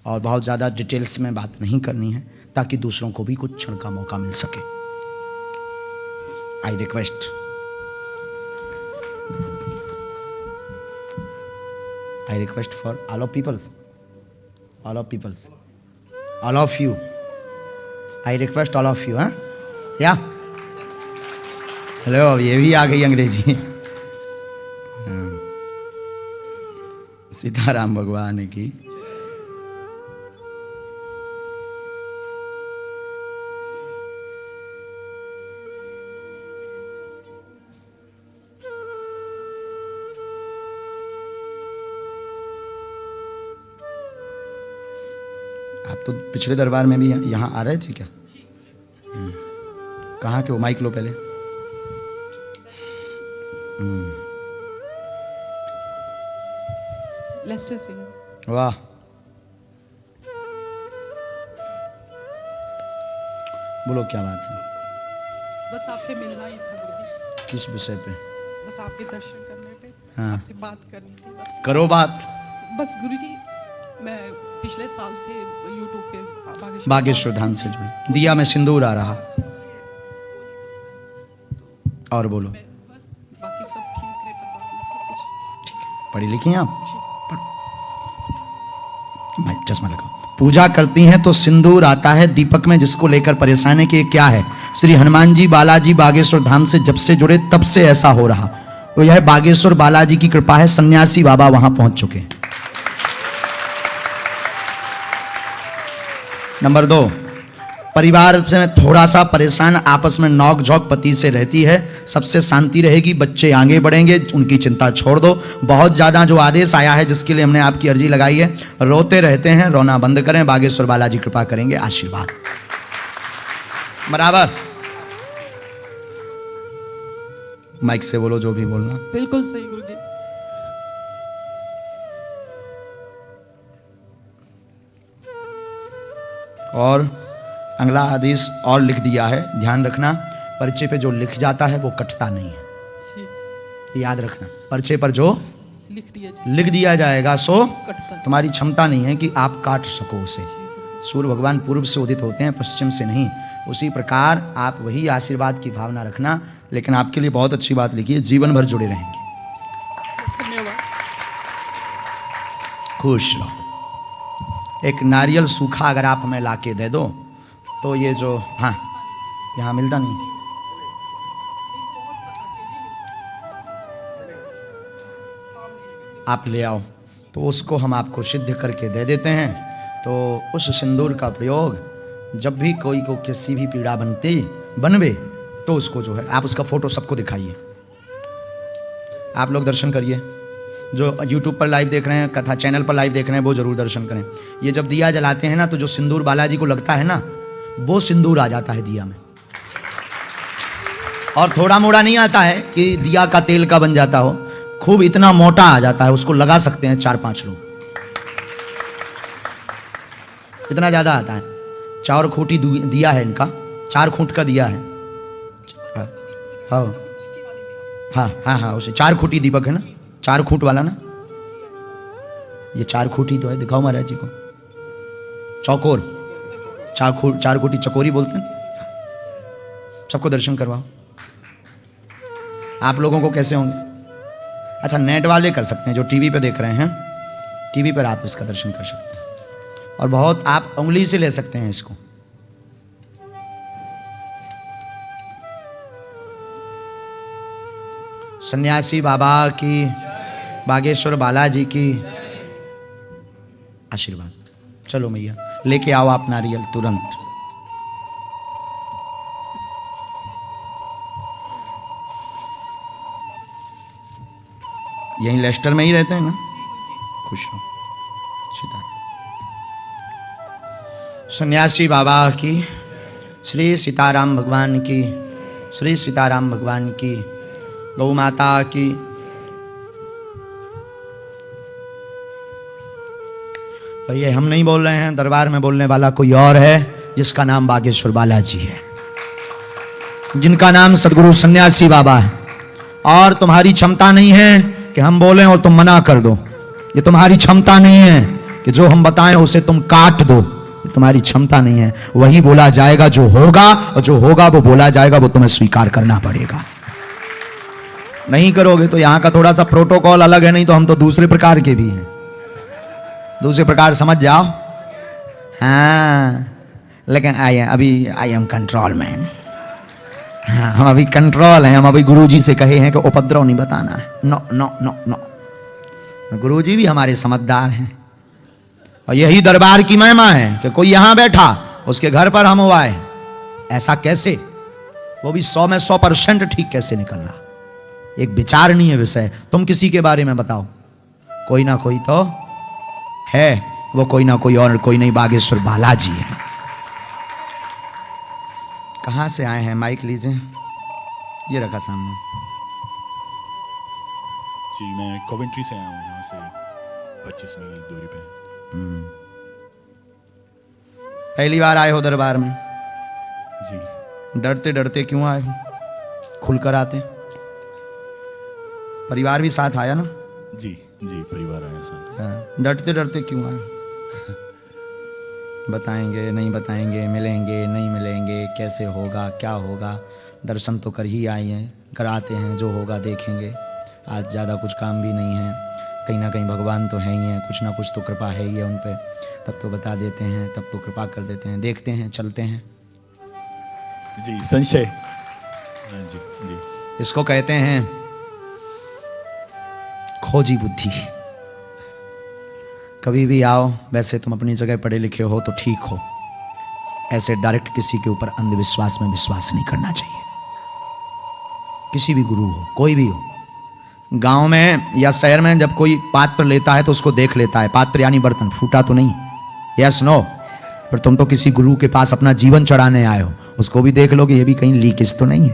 और बहुत ज़्यादा डिटेल्स में बात नहीं करनी है ताकि दूसरों को भी कुछ क्षण का मौका मिल सके। I request for all of you, I request all of you. हाँ या हेलो, अब ये भी आ गई अंग्रेजी। सीताराम भगवान की। आप तो पिछले दरबार में भी यहाँ आ रहे थे क्या? कहाँ के? वो माइक लो पहले। लेस्टर सिंह। वाह, बोलो क्या बात है? बस आपसे मिलना ही था गुरुजी। किस विषय पे? बस आपके दर्शन करने थे। हाँ। आपसे बात करनी थी बस। करो बात। बस गुरुजी, मैं पिछले साल से यूट्यूब पे बागेश्वर धाम से जुड़े, दिया में सिंदूर आ रहा। और बोलो। बस बाकी सब ठीक है, सब कुछ ठीक है। पढ़ी लिखी हैं आप? भाई चश्मा लगाओ। पूजा करती हैं तो सिंदूर आता है दीपक में, जिसको लेकर परेशान है कि ये क्या है। श्री हनुमान जी बालाजी बागेश्वर धाम से जब से जुड़े तब से ऐसा हो रहा। तो यह बागेश्वर बालाजी की कृपा है, सन्यासी बाबा वहां पहुंच चुके हैं। नंबर 2, परिवार से मैं थोड़ा सा परेशान, आपस में नौक झोंक पति से रहती है। सबसे शांति रहेगी, बच्चे आगे बढ़ेंगे, उनकी चिंता छोड़ दो। बहुत ज़्यादा जो आदेश आया है जिसके लिए हमने आपकी अर्जी लगाई है, रोते रहते हैं, रोना बंद करें, बागेश्वर बालाजी कृपा करेंगे, आशीर्वाद बराबर। माइक से बोलो जो भी बोलना। बिल्कुल सही गुरुजी। और अगला आदेश और लिख दिया है, ध्यान रखना, पर्चे पे जो लिख जाता है वो कटता नहीं है, जी। याद रखना। पर्चे पर जो लिख दिया जाएगा सो कटता। तुम्हारी क्षमता नहीं है कि आप काट सको उसे। सूर्य भगवान पूर्व से उदित होते हैं, पश्चिम से नहीं। उसी प्रकार आप वही आशीर्वाद की भावना रखना। लेकिन आपके लिए बहुत अच्छी बात लिखी है, जीवन भर जुड़े रहेंगे। धन्यवाद। खुश रहो। एक नारियल सूखा अगर आप हमें लाके दे दो तो ये जो, हाँ यहाँ मिलता नहीं, आप ले आओ तो उसको हम आपको सिद्ध करके दे देते हैं। तो उस सिंदूर का प्रयोग जब भी कोई को किसी भी पीड़ा बनवे तो उसको जो है आप उसका फोटो सबको दिखाइए। आप लोग दर्शन करिए, जो यूट्यूब पर लाइव देख रहे हैं, कथा चैनल पर लाइव देख रहे हैं, वो जरूर दर्शन करें। ये जब दिया जलाते हैं ना तो जो सिंदूर बालाजी को लगता है ना, वो सिंदूर आ जाता है दिया में। और थोड़ा मोड़ा नहीं आता है कि दिया का तेल का बन जाता हो, खूब इतना मोटा आ जाता है, उसको लगा सकते हैं 4-5 लोग, इतना ज्यादा आता है। 4 खूंटी दिया है इनका, 4 खूंट का दिया है। हाँ हाँ हाँ हाँ, उसे 4 खूंटी दीपक है ना, 4 खूंट वाला ना, ये 4 खूंटी तो है। दिखाओ महाराज जी को। चौकोर, 4 खूंटी चकोरी बोलते हैं। सबको दर्शन करवाओ। आप लोगों को कैसे होंगे? अच्छा, नेट वाले कर सकते हैं, जो टीवी पे देख रहे हैं, टीवी पर आप इसका दर्शन कर सकते हैं। और बहुत आप उंगली से ले सकते हैं इसको। सन्यासी बाबा की, बागेश्वर बालाजी की आशीर्वाद। चलो मैया, लेके आओ आप नारियल तुरंत। यहीं लेस्टर में ही रहते हैं ना? खुश हो। सन्यासी बाबा की, श्री सीताराम भगवान की, श्री सीताराम भगवान की, गौ माता की। भैया हम नहीं बोल रहे हैं, दरबार में बोलने वाला कोई और है, जिसका नाम बागेश्वर बालाजी है, जिनका नाम सदगुरु सन्यासी बाबा है। और तुम्हारी क्षमता नहीं है कि हम बोलें और तुम मना कर दो, ये तुम्हारी क्षमता नहीं है। कि जो हम बताएं उसे तुम काट दो, ये तुम्हारी क्षमता नहीं है। वही बोला जाएगा जो होगा, और जो होगा वो बोला जाएगा, वो तुम्हें स्वीकार करना पड़ेगा। नहीं करोगे तो यहां का थोड़ा सा प्रोटोकॉल अलग है, नहीं तो हम तो दूसरे प्रकार के भी हैं, दूसरे प्रकार समझ जाओ। हाँ, लेकिन आई एम कंट्रोल मैन। हाँ, हम अभी कंट्रोल हैं। हम अभी गुरुजी से कहे हैं कि उपद्रव नहीं बताना है। No no no no. गुरुजी भी हमारे समझदार हैं, और यही दरबार की महिमा है कि कोई यहां बैठा, उसके घर पर हम हुआ है। ऐसा कैसे? वो भी 100 में 100% ठीक कैसे निकलना? एक विचारणीय विषय। तुम किसी के बारे में बताओ, कोई ना कोई तो है, वो कोई ना कोई और कोई नहीं, बागेश्वर बालाजी है। कहां से आए हैं? माइक लीजिए, ये रखा सामने। जी, मैं कोवेंट्री से आया हूँ, यहाँ से 25 मील दूरी पे। पहली बार आए हो दरबार में? जी। डरते डरते क्यों आए हो? खुलकर आते। परिवार भी साथ आया ना? जी जी, परिवार आया साथ। डरते डरते क्यों आए? बताएंगे नहीं बताएंगे, मिलेंगे नहीं मिलेंगे, कैसे होगा क्या होगा? दर्शन तो कर ही आए हैं, कराते हैं, जो होगा देखेंगे। आज ज़्यादा कुछ काम भी नहीं है, कहीं ना कहीं भगवान तो है ही है, कुछ ना कुछ तो कृपा है ही है उन पे। तब तो बता देते हैं, तब तो कृपा कर देते हैं। देखते हैं, चलते हैं। जी, संशय। हाँ जी जी। इसको कहते हैं खोजी बुद्धि। कभी भी आओ, वैसे तुम अपनी जगह पढ़े लिखे हो तो ठीक हो, ऐसे डायरेक्ट किसी के ऊपर अंधविश्वास में विश्वास नहीं करना चाहिए। किसी भी गुरु हो, कोई भी हो, गांव में या शहर में जब कोई पात्र लेता है तो उसको देख लेता है। पात्र यानी बर्तन, फूटा तो नहीं, यस नो। पर तुम तो किसी गुरु के पास अपना जीवन चढ़ाने आए हो, उसको भी देख लो कि ये भी कहीं लीकेज तो नहीं है।